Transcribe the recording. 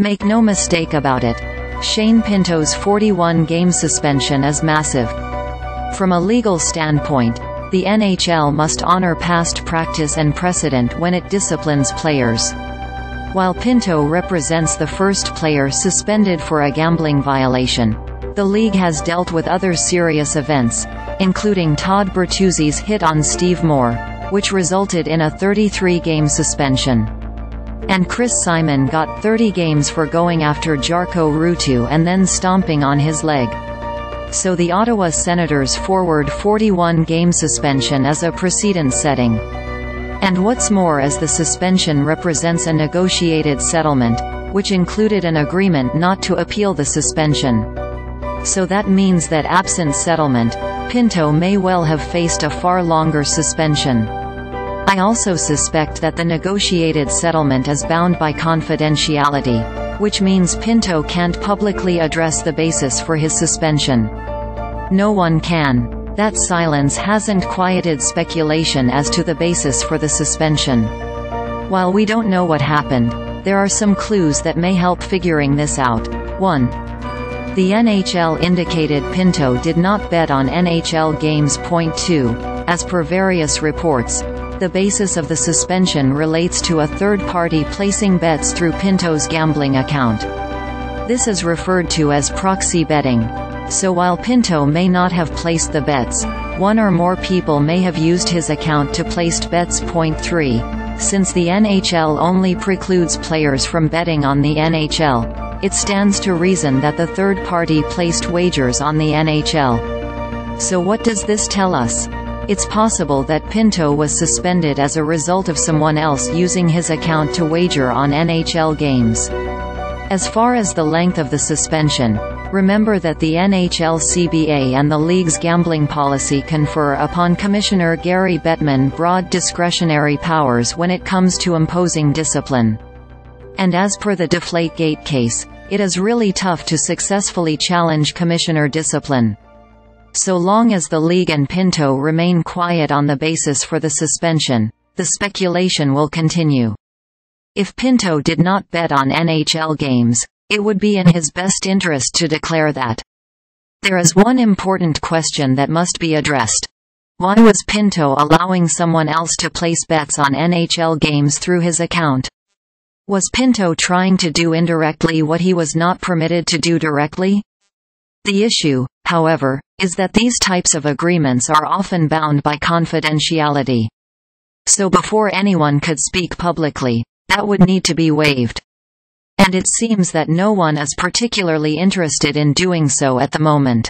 Make no mistake about it. Shane Pinto's 41-game suspension is massive. From a legal standpoint, the NHL must honor past practice and precedent when it disciplines players. While Pinto represents the first player suspended for a gambling violation, the league has dealt with other serious events, including Todd Bertuzzi's hit on Steve Moore, which resulted in a 33-game suspension. And Chris Simon got 30 games for going after Jarkko Ruutu and then stomping on his leg. So the Ottawa Senators' forward 41-game suspension is a precedent setting. And what's more is the suspension represents a negotiated settlement, which included an agreement not to appeal the suspension. So that means that absent settlement, Pinto may well have faced a far longer suspension. I also suspect that the negotiated settlement is bound by confidentiality, which means Pinto can't publicly address the basis for his suspension. No one can. That silence hasn't quieted speculation as to the basis for the suspension. While we don't know what happened, there are some clues that may help figuring this out. 1. The NHL indicated Pinto did not bet on NHL games. 2. As per various reports, the basis of the suspension relates to a third party placing bets through Pinto's gambling account. This is referred to as proxy betting. So while Pinto may not have placed the bets, one or more people may have used his account to place bets. 3. Since the NHL only precludes players from betting on the NHL, it stands to reason that the third party placed wagers on the NHL. So what does this tell us? It's possible that Pinto was suspended as a result of someone else using his account to wager on NHL games. As far as the length of the suspension, remember that the NHL CBA and the league's gambling policy confer upon Commissioner Gary Bettman broad discretionary powers when it comes to imposing discipline. And as per the Deflategate case, it is really tough to successfully challenge commissioner discipline. So long as the league and Pinto remain quiet on the basis for the suspension, the speculation will continue. If Pinto did not bet on NHL games, it would be in his best interest to declare that. There is one important question that must be addressed. Why was Pinto allowing someone else to place bets on NHL games through his account? Was Pinto trying to do indirectly what he was not permitted to do directly? The issue, however, is that these types of agreements are often bound by confidentiality. So before anyone could speak publicly, that would need to be waived. And it seems that no one is particularly interested in doing so at the moment.